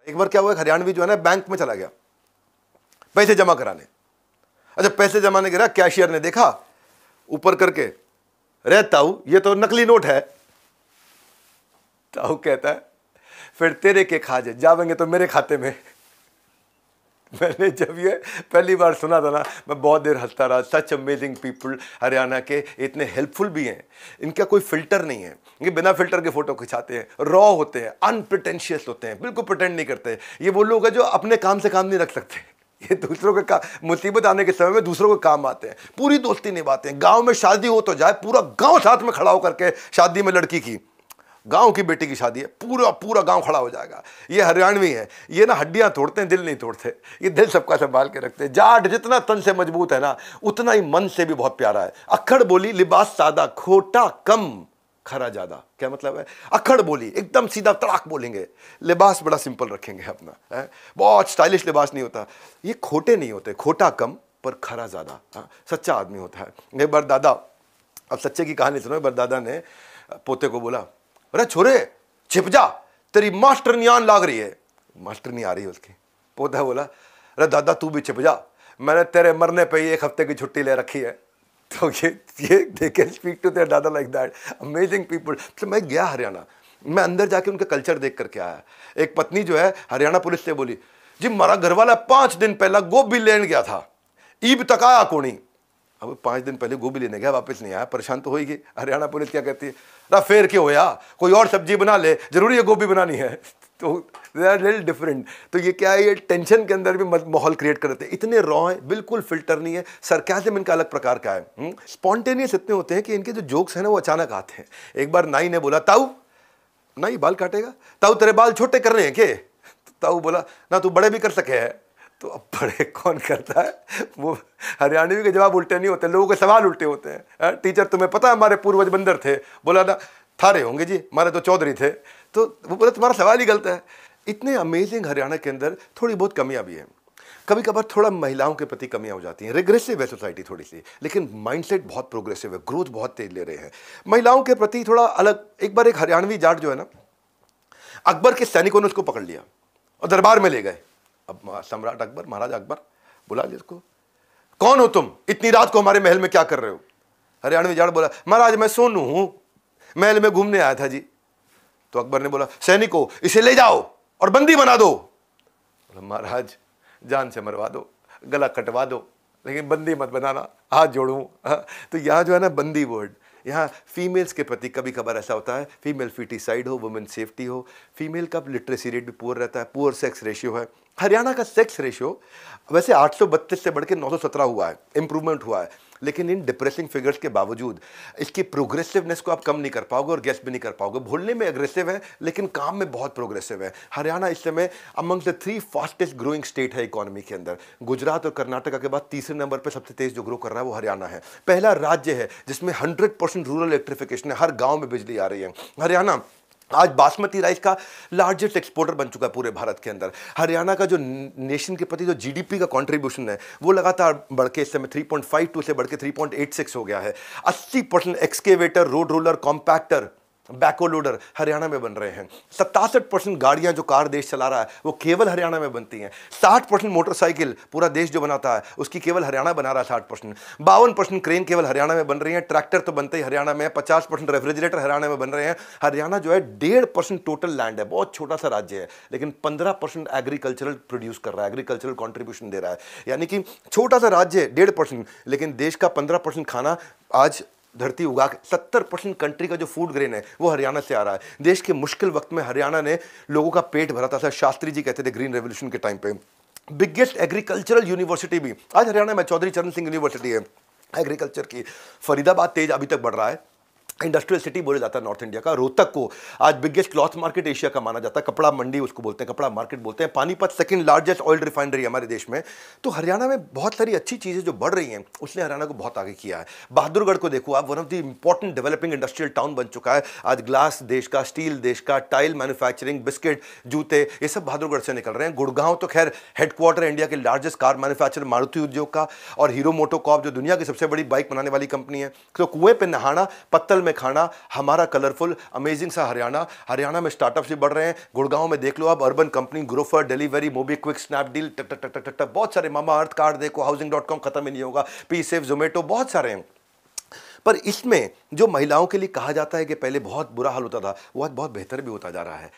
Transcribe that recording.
एक बार क्या हुआ, हरियाणवी जो है ना बैंक में चला गया पैसे जमा कराने। अच्छा, पैसे जमाने गिरा, कैशियर ने देखा ऊपर करके, रे ताऊ ये तो नकली नोट है। ताऊ कहता है फिर तेरे के खाजे जावेंगे तो मेरे खाते में। मैंने जब ये पहली बार सुना था ना, मैं बहुत देर हंसता रहा। सच अमेजिंग पीपल, हरियाणा के इतने हेल्पफुल भी हैं, इनका कोई फिल्टर नहीं है, ये बिना फिल्टर के फोटो खिंचाते हैं, रॉ होते हैं, अनप्रिटेंशियस होते हैं, बिल्कुल प्रिटेंड नहीं करते। ये वो लोग हैं जो अपने काम से काम नहीं रख सकते, ये दूसरों के मुसीबत आने के समय में दूसरों के काम आते हैं, पूरी दोस्ती निभाते हैं। गांव में शादी हो तो जाए, पूरा गांव साथ में खड़ा होकर के, शादी में लड़की की, गांव की बेटी की शादी है, पूरा पूरा गांव खड़ा हो जाएगा। ये हरियाणवी है, ये ना हड्डियां तोड़ते हैं, दिल नहीं तोड़ते। ये दिल सबका संभाल के रखते हैं। जाट जितना तन से मजबूत है ना, उतना ही मन से भी बहुत प्यारा है। अक्खड़ बोली, लिबास सादा, खोटा कम, खरा ज्यादा। क्या मतलब है? अक्खड़ बोली, एकदम सीधा तड़ाक बोलेंगे, लिबास बड़ा सिंपल रखेंगे अपना, है बहुत स्टाइलिश लिबास नहीं होता। ये खोटे नहीं होते, खोटा कम पर खरा ज्यादा, सच्चा आदमी होता है। एक बार दादा, अब सच्चे की कहानी सुनो। एक बार दादा ने पोते को बोला, अरे छोरे छिप जा, तेरी मास्टर नियान लाग रही है। मास्टर नहीं आ रही है उसकी। पोता बोला, अरे दादा तू भी छिप जा, मैंने तेरे मरने पे ही 1 हफ्ते की छुट्टी ले रखी है। तो ये they can speak to their dada like that. Amazing people. तो मैं गया हरियाणा, मैं अंदर जाके उनका कल्चर देख करके आया। एक पत्नी जो है हरियाणा पुलिस से बोली, जी हमारा घरवाला 5 दिन पहला गोभी लेने गया था, ईब तक आया कोनी। अब 5 दिन पहले गोभी लेने गया, वापस नहीं आया, परेशान तो होगी। हरियाणा पुलिस क्या कहती है, रा फेर क्यों होया, कोई और सब्जी बना ले, जरूरी है गोभी बनानी है। तो दे आर लिटिल डिफरेंट। तो ये क्या है, ये टेंशन के अंदर भी माहौल क्रिएट करते हैं। इतने रॉ है, बिल्कुल फिल्टर नहीं है। सरकाज़म इनका अलग प्रकार का है। स्पॉन्टेनियस इतने होते हैं कि इनके जो जोक्स हैं ना वो अचानक आते हैं। एक बार नाई ने बोला, ताऊ, नाई बाल काटेगा, ताऊ तेरे बाल छोटे करने हैं के? तो ताऊ बोला, ना तू बड़े भी कर सके है। तो अब बड़े कौन करता है? वो हरियाणवी के जवाब उल्टे नहीं होते, लोगों के सवाल उल्टे होते हैं। टीचर तुम्हें पता है हमारे पूर्वज बंदर थे? बोला ना थारे होंगे जी, हमारे तो चौधरी थे। तो वो बोला तुम्हारा सवाल ही गलत है। इतने अमेजिंग हरियाणा के अंदर थोड़ी बहुत कमियां भी हैं। कभी कभार थोड़ा महिलाओं के प्रति कमियां हो जाती हैं। रिग्रेसिव है सोसाइटी थोड़ी सी, लेकिन माइंडसेट बहुत प्रोग्रेसिव है, ग्रोथ बहुत तेज ले रहे हैं। महिलाओं के प्रति थोड़ा अलग। एक बार एक हरियाणवी जाट जो है ना, अकबर के सैनिकों ने उसको पकड़ लिया और दरबार में ले गए। अब सम्राट अकबर, महाराजा अकबर बुला लिया उसको, कौन हो तुम, इतनी रात को हमारे महल में क्या कर रहे हो? हरियाणवी जाट बोला, महाराज मैं सोनू हूं, महल में घूमने आया था जी। तो अकबर ने बोला, सैनिकों इसे ले जाओ और बंदी बना दो। बोला, महाराज जान से मरवा दो, गला कटवा दो, लेकिन बंदी मत बनाना, हाथ जोड़ूं। तो यहाँ जो है ना बंदी वर्ड, यहाँ फीमेल्स के प्रति कभी कभार ऐसा होता है, फीमेल फीटिसाइड हो, वुमेन सेफ्टी हो, फीमेल का लिटरेसी रेट भी पुअर रहता है, पुअर सेक्स रेशियो है। हरियाणा का सेक्स रेशियो वैसे 832 से बढ़ के 917 हुआ है, इंप्रूवमेंट हुआ है, लेकिन इन डिप्रेसिंग फिगर्स के बावजूद इसकी प्रोग्रेसिवनेस को आप कम नहीं कर पाओगे और गेस भी नहीं कर पाओगे। बोलने में एग्रेसिव है लेकिन काम में बहुत प्रोग्रेसिव है। हरियाणा इस समय among the 3 fastest growing state है इकोनॉमी के अंदर। गुजरात और कर्नाटका के बाद तीसरे नंबर पर सबसे तेज जो ग्रो कर रहा है वो हरियाणा है। पहला राज्य है जिसमें 100% रूरल इलेक्ट्रिफिकेशन है, हर गाँव में बिजली आ रही है। हरियाणा आज बासमती राइस का लार्जेस्ट एक्सपोर्टर बन चुका है पूरे भारत के अंदर। हरियाणा का जो नेशन के प्रति जो जीडीपी का कंट्रीब्यूशन है वो लगातार बढ़ के इस समय 3.52 से बढ़ के 3.86 हो गया है। 80% एक्सकेवेटर, रोड रोलर, कॉम्पैक्टर, बैको लोडर हरियाणा में बन रहे हैं। 67% गाड़ियां जो कार देश चला रहा है वो केवल हरियाणा में बनती हैं। 60% मोटरसाइकिल पूरा देश जो बनाता है उसकी केवल हरियाणा बना रहा है 60%। 52% क्रेन केवल हरियाणा में बन रही है। ट्रैक्टर तो बनते ही हरियाणा में है। 50% रेफ्रिजरेटर हरियाणा में बन रहे हैं। हरियाणा जो है 1.5% टोटल लैंड है, बहुत छोटा सा राज्य है, लेकिन 15% एग्रीकल्चरल प्रोड्यूस कर रहा है, एग्रीकल्चरल कॉन्ट्रीब्यूशन दे रहा है। यानी कि छोटा सा राज्य है 1.5%, लेकिन देश का 15% खाना आज धरती उगा के 70% कंट्री का जो फूड ग्रेन है वो हरियाणा से आ रहा है। देश के मुश्किल वक्त में हरियाणा ने लोगों का पेट भरा था। शास्त्री जी कहते थे ग्रीन रेवोल्यूशन के टाइम पे। बिगेस्ट एग्रीकल्चरल यूनिवर्सिटी भी आज हरियाणा में चौधरी चरण सिंह यूनिवर्सिटी है एग्रीकल्चर की। फरीदाबाद तेज अभी तक बढ़ रहा है, इंडस्ट्रियल सिटी बोला जाता है नॉर्थ इंडिया का। रोहतक को आज बिगेस्ट क्लॉथ मार्केट एशिया का माना जाता है, कपड़ा मंडी उसको बोलते हैं, कपड़ा मार्केट बोलते हैं। Panipat second largest oil refinery हमारे देश में। तो हरियाणा में बहुत सारी अच्छी चीज़ें जो बढ़ रही हैं उसने हरियाणा को बहुत आगे किया है। बहादुरगढ़ को देखो आप, one of the important developing industrial town बन चुका है। आज ग्लास देश का, स्टील देश का, टाइल मैन्युफैक्चरिंग, बिस्किट, जूते, ये सब बहादुरगढ़ से निकल रहे हैं। गुड़गांव तो खैर हेडक्वार्टर इंडिया के लार्जेस्ट कार मैन्युफैक्चर मारुति उद्योग का, और हीरो मोटोकॉर्प जो दुनिया की सबसे बड़ी बाइक बनाने वाली कंपनी है। तो कुएं पे नहाना, पत्तल में में खाना, हमारा कलरफुल अमेजिंग सा हरियाणा। हरियाणा में स्टार्टअप्स भी बढ़ रहे हैं। गुड़गांव में देख लो आप, Urban Company, Grofer, delivery, MobiKwik, Snapdeal, टक टक टक टक टक, बहुत सारे, मामा अर्थ कार्ड देखो, हाउसिंग.com खत्म ही नहीं होगा, पी सेफ, जोमेटो, बहुत सारे हैं। पर इसमें जो महिलाओं के लिए कहा जाता है कि पहले बहुत बुरा हाल होता था, वो आज बहुत बेहतर भी होता जा रहा है।